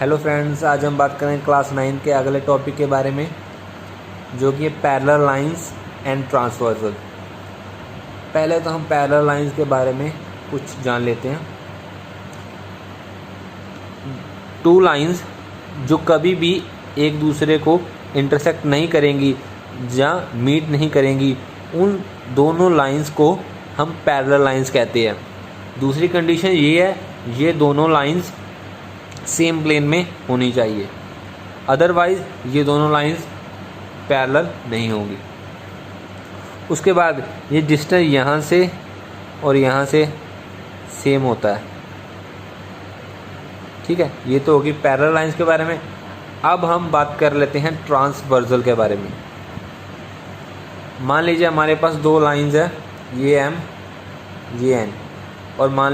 Hello friends, आज हम बात करेंगे क्लास 9 के अगले टॉपिक के बारे में, जो कि पैरेलल लाइंस एंड ट्रांसवर्सल। पहले तो हम पैरेलल लाइंस के बारे में कुछ जान लेते हैं। टू लाइंस जो कभी भी एक दूसरे को इंटरसेक्ट नहीं करेंगी या मीट नहीं करेंगी, उन दोनों लाइंस को हम पैरेलल लाइंस कहते हैं। दूसरी कंडीशन ये है, ये दोनों लाइंस सेम प्लेन में होनी चाहिए, अदरवाइज ये दोनों लाइंस पैरेलल नहीं होंगी। उसके बाद ये डिस्टेंस यहाँ से और यहाँ से सेम होता है, ठीक है। ये तो होगी पैरेलल लाइंस के बारे में। अब हम बात कर लेते हैं ट्रांसवर्सल के बारे में। मान लीजिए हमारे पास दो लाइंस है, ये एम ये एन, और मान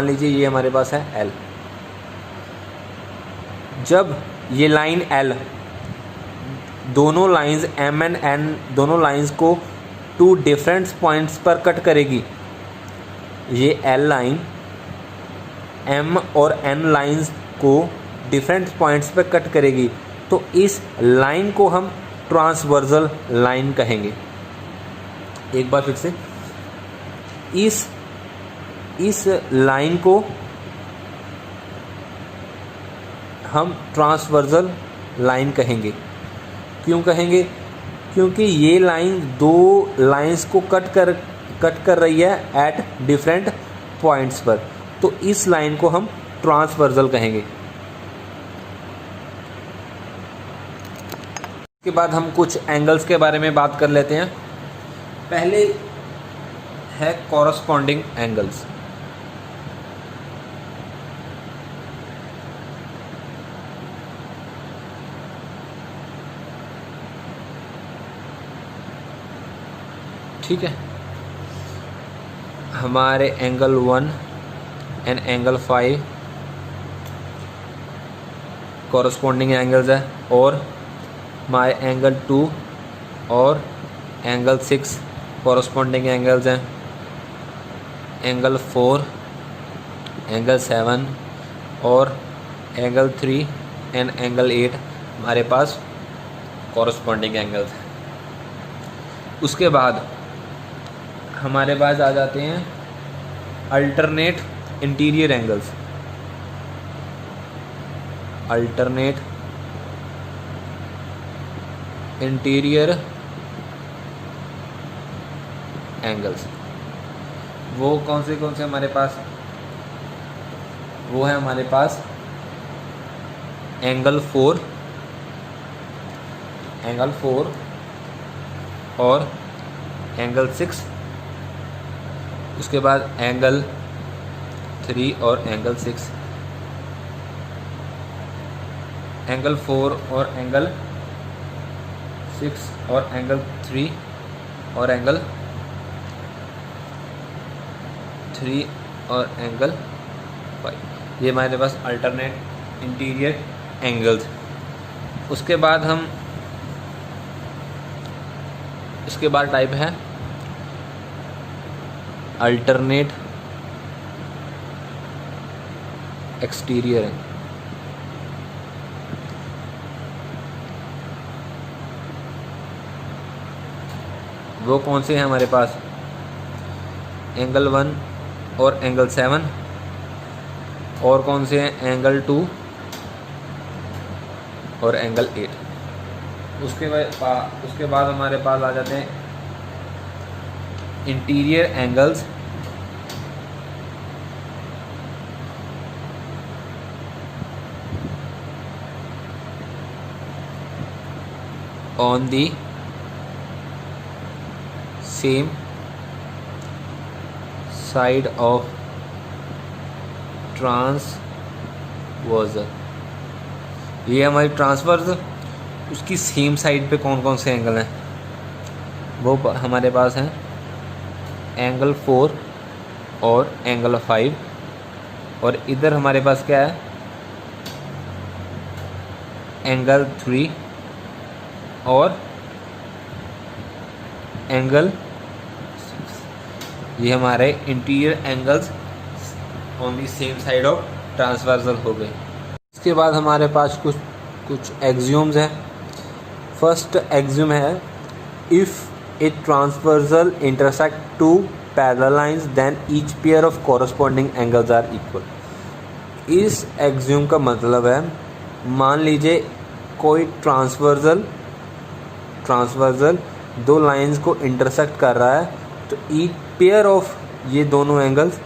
लीजिए ये हमारे पास है एल। जब ये लाइन एल दोनों लाइंस एम एंड एन दोनों लाइंस को टू डिफरेंट पॉइंट्स पर कट करेगी, ये एल लाइन एम और एन लाइंस को डिफरेंट पॉइंट्स पर कट करेगी, तो इस लाइन को हम ट्रांसवर्सल लाइन कहेंगे। एक बार फिर से, इस लाइन को हम ट्रांसवर्सल लाइन कहेंगे। क्यों कहेंगे? क्योंकि ये लाइन दो लाइंस को कट कर रही है एट डिफरेंट पॉइंट्स पर, तो इस लाइन को हम ट्रांसवर्सल कहेंगे। इसके बाद हम कुछ एंगल्स के बारे में बात कर लेते हैं। पहले है कॉरस्पॉन्डिंग एंगल्स। ठीक है, हमारे angle 1 and angle 5 corresponding angles है, और हमारे एंगल 2 और एंगल 6 कॉरस्पॉन्डिंग एंगल्स हैं। एंगल 4, एंगल 7 और एंगल 3 एंड एंगल 8 हमारे पास कॉरस्पॉन्डिंग एंगल्स हैं। उसके बाद हमारे पास आ जाते हैं alternate interior angles. Alternate interior angles वो कौन से हमारे पास? वो है हमारे पास एंगल 4 और एंगल 6, उसके बाद एंगल 3 और एंगल 6, एंगल 4 और एंगल 6 और एंगल 3 और एंगल 3 और एंगल 5। ये हमारे पास अल्टरनेट इंटीरियर एंगल्स। उसके बाद इसके बाद टाइप है अल्टरनेट एक्सटीरियर है। वो कौन से हैं हमारे पास? एंगल 1 और एंगल 7, और कौन से हैं? एंगल 2 और एंगल 8। उसके बाद हमारे पास आ जाते हैं interior angles on the same side of transversal. ये हमारी ट्रांसवर्सल, उसकी सेम साइड पे कौन कौन से एंगल हैं? वो हमारे पास हैं एंगल 4 और एंगल 5, और इधर हमारे पास क्या है? एंगल 3 और एंगल 6। ये हमारे interior angles on the same side of transversal हो गए। इसके बाद हमारे पास कुछ एक्सियोम्स हैं। फर्स्ट एक्सियोम है, if a transversal intersect two parallel lines then each pair of corresponding angles are equal. इस एक्सियोम का मतलब है, मान लीजिए कोई ट्रांसवर्सल दो लाइंस को इंटरसेक्ट कर रहा है, तो ईच पेयर ऑफ ये दोनों एंगल्स,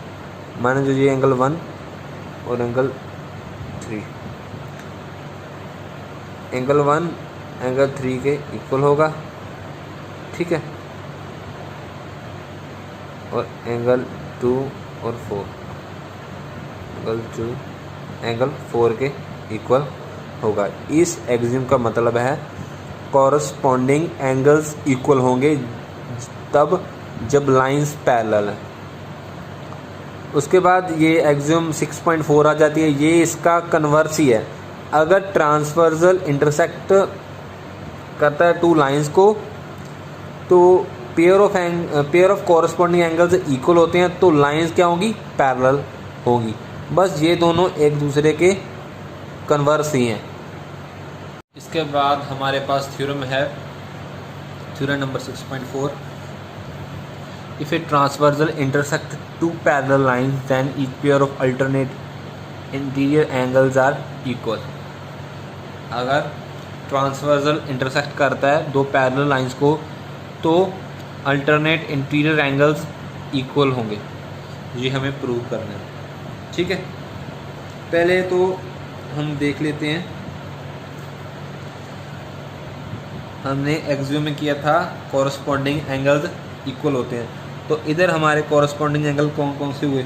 माने जो ये एंगल 1 और एंगल 3, एंगल 1 एंगल 3 के इक्वल होगा, ठीक है, और एंगल 2 और 4, एंगल 2 एंगल 4 के इक्वल होगा। इस एक्सियोम का मतलब है कॉरस्पॉन्डिंग एंगल्स इक्वल होंगे तब जब लाइंस पैरेलल है। उसके बाद ये एक्सियोम 6.4 आ जाती है, ये इसका कन्वर्स ही है। अगर ट्रांसवर्सल इंटरसेक्ट करता है टू लाइंस को, तो pair of corresponding angles equal होते हैं, तो लाइंस क्या होंगी, पैरेलल होगी। बस ये दोनों एक दूसरे के कन्वर्स ही हैं। इसके बाद हमारे पास थ्योरम है, theorem number 6.4, if a transversal intersect two parallel lines then each pair of alternate interior angles are equal. अगर ट्रांसवर्सल इंटरसेक्ट करता है दो पैरेलल लाइंस को, तो अल्टरनेट इंटीरियर एंगल्स इक्वल होंगे। ये हमें प्रूव करना है, ठीक है। पहले तो हम देख लेते हैं, हमने एक्सियोम में किया था कॉरस्पॉन्डिंग एंगल्स इक्वल होते हैं, तो इधर हमारे कॉरस्पॉन्डिंग एंगल कौन कौन से हुए,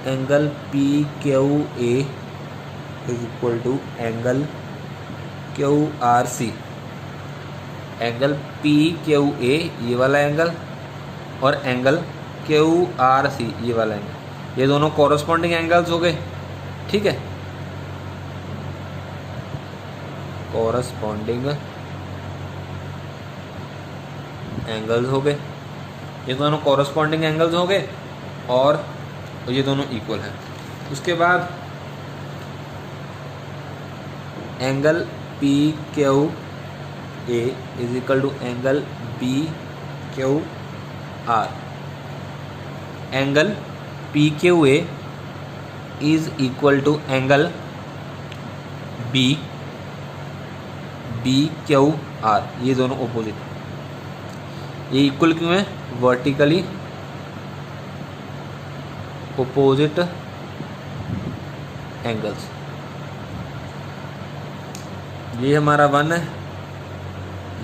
angle P Q A is equal to angle Q R C. Angle P Q A ये वाला एंगल और एंगल क्यू आर सी ये वाला एंगल, ये दोनों कॉरस्पॉन्डिंग एंगल्स हो गए, ठीक है। कॉरस्पॉन्डिंग एंगल्स हो गए, ये दोनों कॉरस्पॉन्डिंग एंगल्स हो गए और ये दोनों इक्वल है। उसके बाद angle P Q A is equal to angle B Q R. Angle P Q A is equal to angle B Q R, ये दोनों ओपोजिट। ये इक्वल क्यों है, वर्टिकली ओपोजिट एंगल्स। ये हमारा 1 है,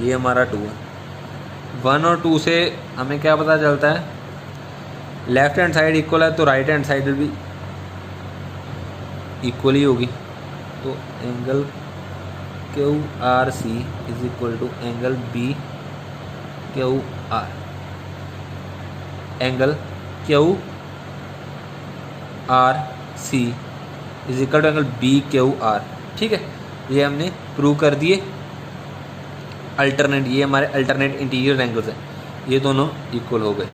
ये हमारा 2 है। 1 और 2 से हमें क्या पता चलता है, लेफ्ट हैंड साइड इक्वल है तो राइट हैंड साइड भी इक्वल ही होगी। तो angle Q R C is equal to angle B Q R. Angle Q R C is equal to angle B Q R, ठीक है। ये हमने प्रूव कर दिए। अल्टरनेट, ये हमारे अल्टरनेट इंटीरियर एंगल्स हैं, ये दोनों इक्वल हो गए।